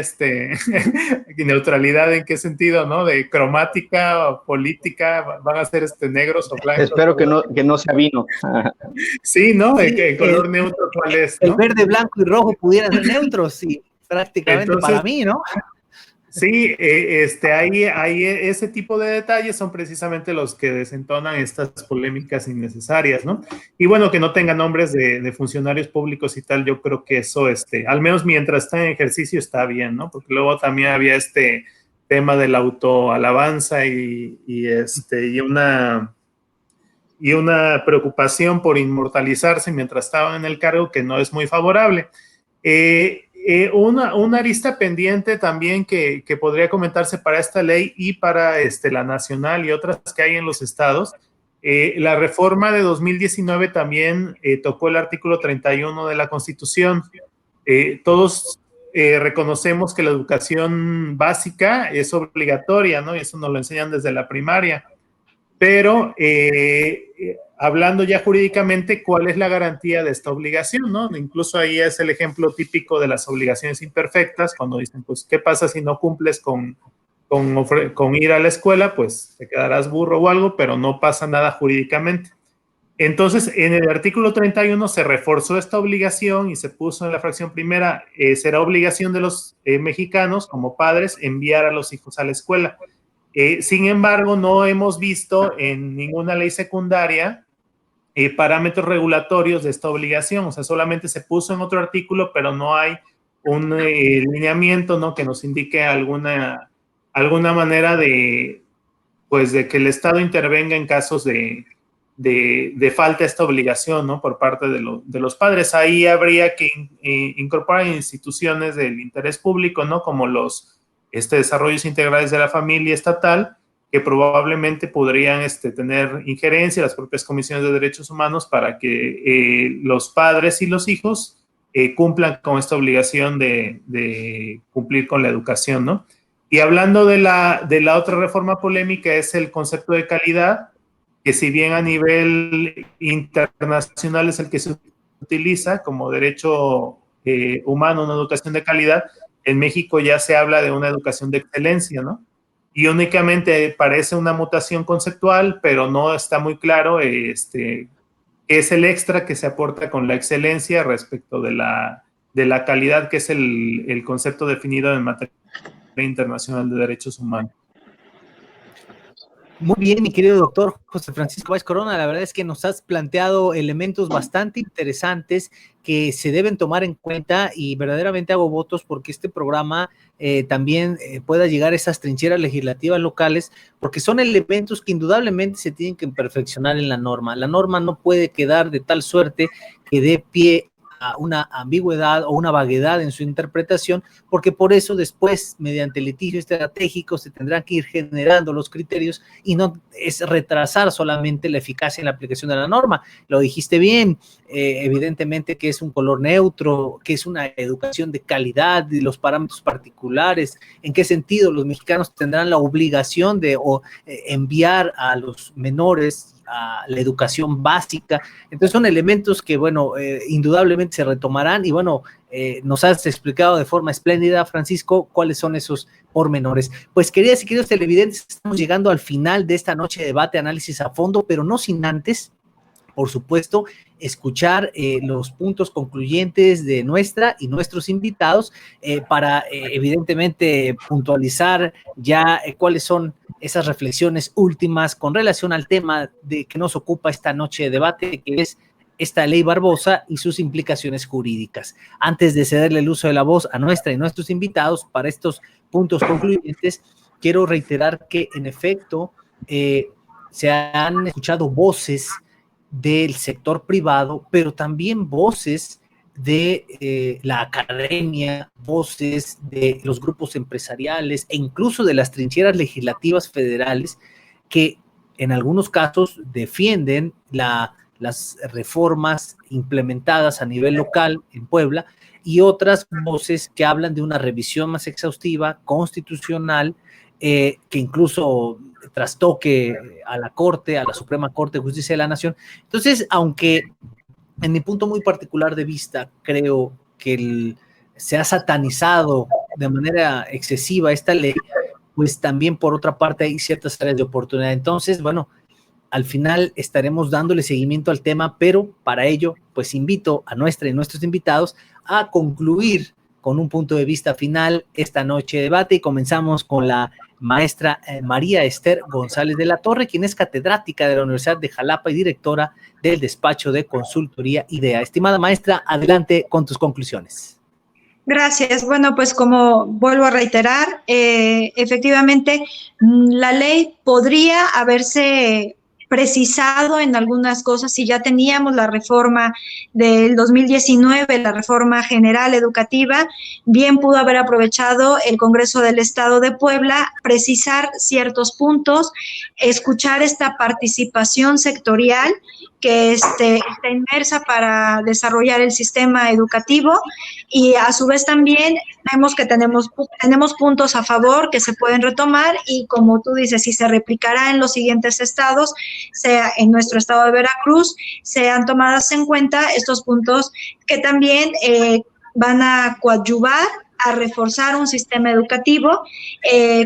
neutralidad en qué sentido, ¿no? De cromática o política, van a ser negros o blancos. Espero que no sea vino. Sí, ¿no? Sí, el color neutro, ¿cuál es? El verde, blanco y rojo pudieran ser neutros, sí, prácticamente. Entonces, para mí, ¿no? Sí, hay ese tipo de detalles son precisamente los que desentonan estas polémicas innecesarias, ¿no? Y bueno, que no tengan nombres de funcionarios públicos y tal, yo creo que eso, al menos mientras está en ejercicio está bien, ¿no? Porque luego también había este tema de la autoalabanza y una preocupación por inmortalizarse mientras estaban en el cargo que no es muy favorable. Una arista pendiente también que podría comentarse para esta ley y para la nacional y otras que hay en los estados, la reforma de 2019 también tocó el artículo 31 de la Constitución. Todos reconocemos que la educación básica es obligatoria, ¿no? Y eso nos lo enseñan desde la primaria. Pero hablando ya jurídicamente, ¿cuál es la garantía de esta obligación, no? Incluso ahí es el ejemplo típico de las obligaciones imperfectas, cuando dicen, pues, ¿qué pasa si no cumples con ir a la escuela? Pues te quedarás burro o algo, pero no pasa nada jurídicamente. Entonces, en el artículo 31 se reforzó esta obligación y se puso en la fracción primera, será obligación de los mexicanos como padres enviar a los hijos a la escuela. Sin embargo, no hemos visto en ninguna ley secundaria parámetros regulatorios de esta obligación, o sea, solamente se puso en otro artículo, pero no hay un lineamiento, ¿no?, que nos indique alguna manera de, pues, de que el Estado intervenga en casos de falta de esta obligación, ¿no?, por parte de los padres. Ahí habría que incorporar instituciones del interés público, ¿no?, como los desarrollos integrales de la familia estatal, que probablemente podrían tener injerencia, las propias comisiones de derechos humanos, para que los padres y los hijos cumplan con esta obligación de cumplir con la educación, ¿no? Y hablando de la otra reforma polémica, es el concepto de calidad, que si bien a nivel internacional es el que se utiliza como derecho humano, una educación de calidad, en México ya se habla de una educación de excelencia, ¿no? Y únicamente parece una mutación conceptual, pero no está muy claro qué es el extra que se aporta con la excelencia respecto de la calidad, que es el concepto definido en materia internacional de derechos humanos. Muy bien, mi querido doctor José Francisco Báez Corona, la verdad es que nos has planteado elementos bastante interesantes que se deben tomar en cuenta, y verdaderamente hago votos porque este programa también pueda llegar a esas trincheras legislativas locales, porque son elementos que indudablemente se tienen que perfeccionar en la norma. La norma no puede quedar de tal suerte que dé pie a una ambigüedad o una vaguedad en su interpretación, porque por eso después, mediante litigios estratégicos, se tendrán que ir generando los criterios, y no es retrasar solamente la eficacia en la aplicación de la norma. Lo dijiste bien, evidentemente que es un color neutro, que es una educación de calidad, de los parámetros particulares, en qué sentido los mexicanos tendrán la obligación de enviar a los menores a la educación básica. Entonces son elementos que, bueno, indudablemente se retomarán, y bueno, nos has explicado de forma espléndida, Francisco, cuáles son esos pormenores. Pues, queridas y queridos televidentes, estamos llegando al final de esta noche de debate, análisis a fondo, pero no sin antes, por supuesto, escuchar los puntos concluyentes de nuestra y nuestros invitados para evidentemente puntualizar ya cuáles son esas reflexiones últimas con relación al tema que nos ocupa esta noche de debate, que es esta ley Barbosa y sus implicaciones jurídicas. Antes de cederle el uso de la voz a nuestra y nuestros invitados para estos puntos concluyentes, quiero reiterar que en efecto se han escuchado voces del sector privado, pero también voces de la academia, voces de los grupos empresariales e incluso de las trincheras legislativas federales, que en algunos casos defienden las reformas implementadas a nivel local en Puebla, y otras voces que hablan de una revisión más exhaustiva, constitucional, que incluso trastoque a la Corte, a la Suprema Corte de Justicia de la Nación. Entonces, aunque en mi punto muy particular de vista creo que se ha satanizado de manera excesiva esta ley, pues también por otra parte hay ciertas áreas de oportunidad. Entonces, bueno, al final estaremos dándole seguimiento al tema, pero para ello, pues invito a nuestra y nuestros invitados a concluir con un punto de vista final esta noche de debate, y comenzamos con la maestra María Esther González de la Torre, quien es catedrática de la Universidad de Jalapa y directora del despacho de consultoría IDEA. Estimada maestra, adelante con tus conclusiones. Gracias. Bueno, pues como vuelvo a reiterar, efectivamente la ley podría haberse precisado en algunas cosas si ya teníamos la reforma del 2019, la reforma general educativa. Bien pudo haber aprovechado el Congreso del Estado de Puebla, precisar ciertos puntos, escuchar esta participación sectorial que está inmersa para desarrollar el sistema educativo, y a su vez también vemos que tenemos puntos a favor que se pueden retomar, y como tú dices, si se replicará en los siguientes estados, sea en nuestro estado de Veracruz, sean tomadas en cuenta estos puntos que también van a coadyuvar a reforzar un sistema educativo,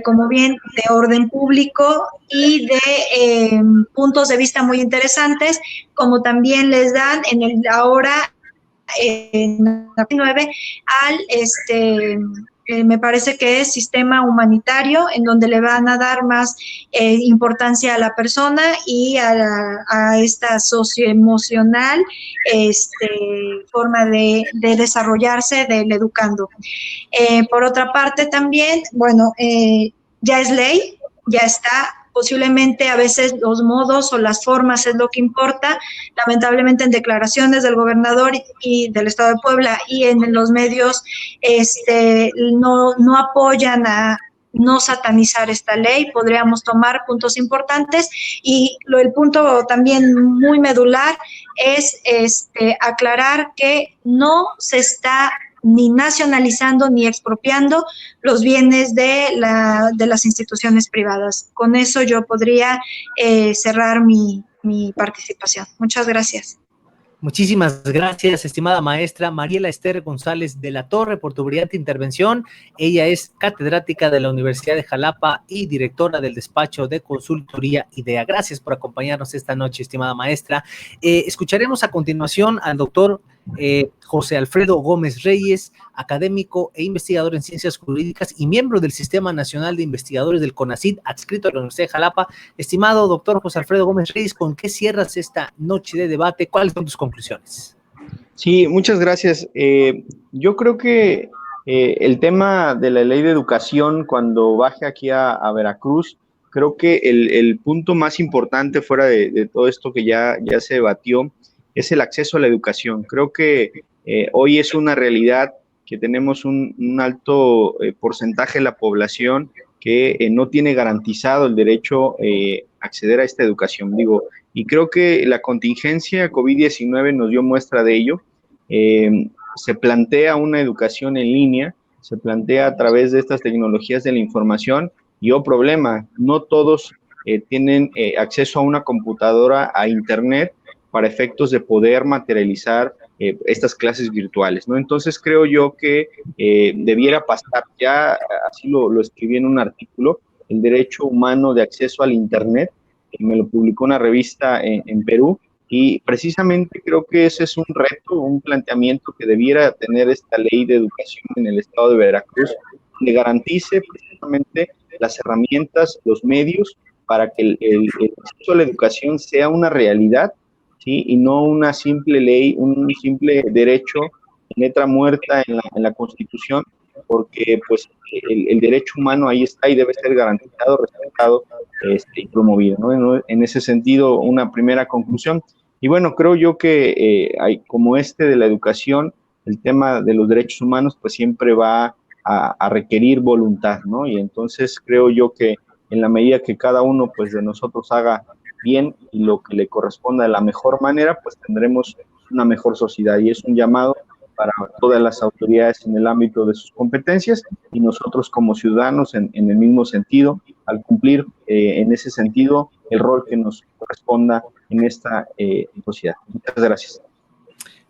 como bien de orden público y de puntos de vista muy interesantes, como también les dan en el ahora en 9 al me parece que es sistema humanitario, en donde le van a dar más importancia a la persona y a esta socioemocional forma de desarrollarse del educando. Por otra parte también, bueno, ya es ley, ya está. Posiblemente a veces los modos o las formas es lo que importa. Lamentablemente en declaraciones del gobernador y del Estado de Puebla y en los medios no apoyan a no satanizar esta ley. Podríamos tomar puntos importantes y el punto también muy medular es aclarar que no se está ni nacionalizando ni expropiando los bienes de las instituciones privadas. Con eso yo podría cerrar mi participación. Muchas gracias. Muchísimas gracias, estimada maestra Mariela Esther González de la Torre, por tu brillante intervención. Ella es catedrática de la Universidad de Jalapa y directora del despacho de consultoría IDEA. Gracias por acompañarnos esta noche, estimada maestra. Escucharemos a continuación al doctor José Alfredo Gómez Reyes, académico e investigador en ciencias jurídicas y miembro del Sistema Nacional de Investigadores del CONACYT, adscrito a la Universidad de Jalapa. Estimado doctor José Alfredo Gómez Reyes, ¿con qué cierras esta noche de debate? ¿Cuáles son tus conclusiones? Sí, muchas gracias. Yo creo que el tema de la ley de educación, cuando baje aquí a Veracruz, creo que el punto más importante fuera de todo esto que ya se debatió es el acceso a la educación. Creo que hoy es una realidad que tenemos un alto porcentaje de la población que no tiene garantizado el derecho a acceder a esta educación. Y creo que la contingencia COVID-19 nos dio muestra de ello. Se plantea una educación en línea, se plantea a través de estas tecnologías de la información y problema, no todos tienen acceso a una computadora, a internet, para efectos de poder materializar estas clases virtuales, ¿no? Entonces creo yo que debiera pasar, ya así lo escribí en un artículo, el derecho humano de acceso al internet, me lo publicó una revista en Perú, y precisamente creo que ese es un reto, un planteamiento que debiera tener esta ley de educación en el estado de Veracruz, que garantice precisamente las herramientas, los medios para que el acceso a la educación sea una realidad, ¿sí? Y no una simple ley, un simple derecho en letra muerta en la Constitución, porque pues el derecho humano ahí está y debe ser garantizado, respetado y promovido, ¿no? En ese sentido, una primera conclusión. Y bueno, creo yo que hay, como de la educación, el tema de los derechos humanos pues siempre va a requerir voluntad, ¿no? Y entonces creo yo que en la medida que cada uno pues de nosotros haga bien y lo que le corresponda de la mejor manera, pues tendremos una mejor sociedad. Y es un llamado para todas las autoridades en el ámbito de sus competencias y nosotros como ciudadanos en el mismo sentido, al cumplir en ese sentido el rol que nos corresponda en esta sociedad. Muchas gracias.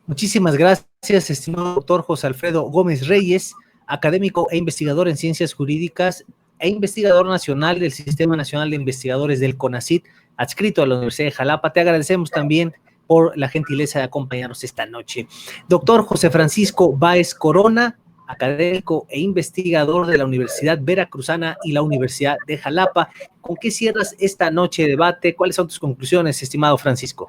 Muchísimas gracias, estimado doctor José Alfredo Gómez Reyes, académico e investigador en ciencias jurídicas e investigador nacional del Sistema Nacional de Investigadores del CONACYT, adscrito a la Universidad de Jalapa. Te agradecemos también por la gentileza de acompañarnos esta noche. Doctor José Francisco Báez Corona, académico e investigador de la Universidad Veracruzana y la Universidad de Jalapa. ¿Con qué cierras esta noche de debate? ¿Cuáles son tus conclusiones, estimado Francisco?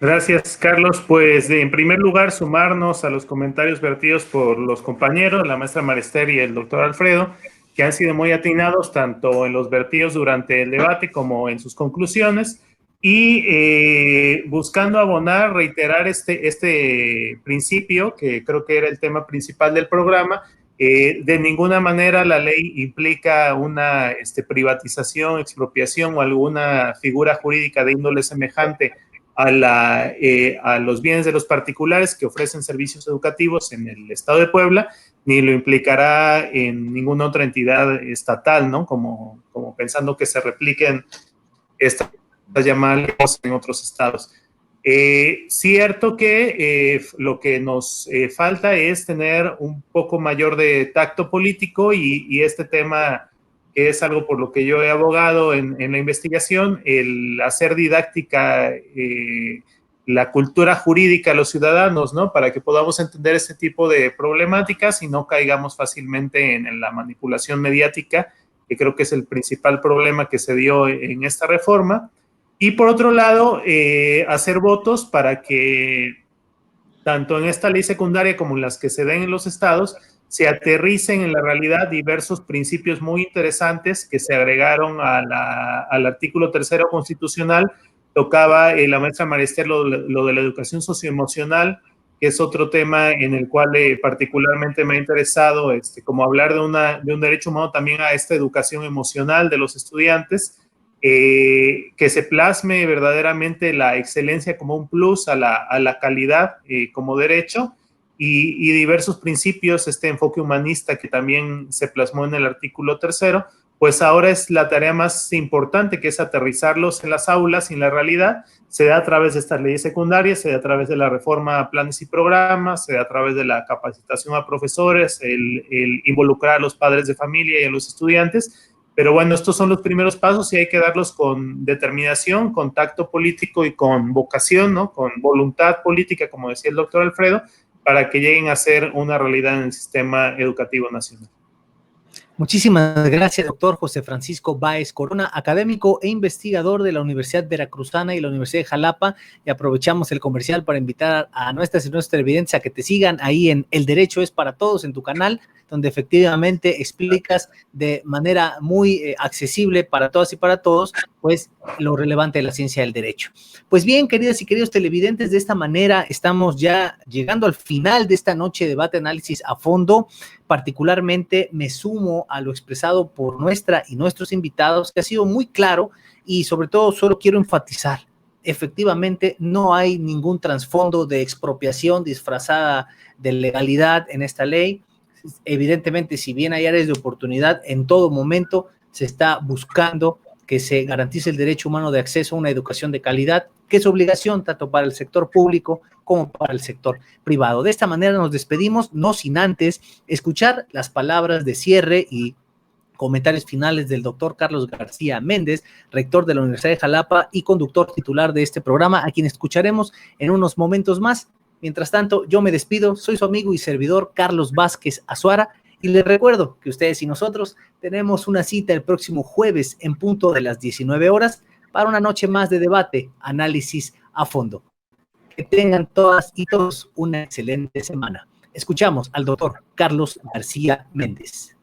Gracias, Carlos. Pues en primer lugar, sumarnos a los comentarios vertidos por los compañeros, la maestra Marister y el doctor Alfredo, que han sido muy atinados tanto en los vertidos durante el debate como en sus conclusiones, y buscando abonar, reiterar este principio, que creo que era el tema principal del programa. De ninguna manera la ley implica una privatización, expropiación o alguna figura jurídica de índole semejante a los bienes de los particulares que ofrecen servicios educativos en el estado de Puebla, ni lo implicará en ninguna otra entidad estatal, ¿no? Como pensando que se repliquen estas llamadas en otros estados. Cierto que lo que nos falta es tener un poco mayor de tacto político y este tema que es algo por lo que yo he abogado en la investigación, el hacer didáctica la cultura jurídica a los ciudadanos, ¿no? Para que podamos entender este tipo de problemáticas y no caigamos fácilmente en la manipulación mediática, que creo que es el principal problema que se dio en esta reforma. Y por otro lado, hacer votos para que tanto en esta ley secundaria como en las que se den en los estados, se aterricen en la realidad diversos principios muy interesantes que se agregaron al artículo 3º constitucional. Tocaba la maestra María Esther lo de la educación socioemocional, que es otro tema en el cual particularmente me ha interesado, como hablar de un derecho humano también a esta educación emocional de los estudiantes, que se plasme verdaderamente la excelencia como un plus a la calidad como derecho, y diversos principios, este enfoque humanista que también se plasmó en el artículo 3º, pues ahora es la tarea más importante, que es aterrizarlos en las aulas y en la realidad. Se da a través de estas leyes secundarias, se da a través de la reforma a planes y programas, se da a través de la capacitación a profesores, el involucrar a los padres de familia y a los estudiantes. Pero bueno, estos son los primeros pasos y hay que darlos con determinación, con tacto político y con vocación, ¿no? Con voluntad política, como decía el doctor Alfredo, para que lleguen a ser una realidad en el sistema educativo nacional. Muchísimas gracias, doctor José Francisco Báez Corona, académico e investigador de la Universidad Veracruzana y la Universidad de Jalapa. Y aprovechamos el comercial para invitar a nuestras y nuestros televidentes a que te sigan ahí en El Derecho es para Todos, en tu canal, donde efectivamente explicas de manera muy accesible para todas y para todos, pues lo relevante de la ciencia del derecho. Pues bien, queridas y queridos televidentes, de esta manera estamos ya llegando al final de esta noche de debate, análisis a fondo. Particularmente me sumo a lo expresado por nuestra y nuestros invitados, que ha sido muy claro, y sobre todo solo quiero enfatizar, efectivamente no hay ningún trasfondo de expropiación disfrazada de legalidad en esta ley. Evidentemente, si bien hay áreas de oportunidad, en todo momento se está buscando que se garantice el derecho humano de acceso a una educación de calidad, que es obligación tanto para el sector público como para el sector privado. De esta manera nos despedimos, no sin antes escuchar las palabras de cierre y comentarios finales del doctor Carlos García Méndez, rector de la Universidad de Jalapa y conductor titular de este programa, a quien escucharemos en unos momentos más. Mientras tanto, yo me despido, soy su amigo y servidor Carlos Vázquez Azuara, y les recuerdo que ustedes y nosotros tenemos una cita el próximo jueves en punto de las 19 horas para una noche más de debate, análisis a fondo. Que tengan todas y todos una excelente semana. Escuchamos al doctor Carlos García Méndez.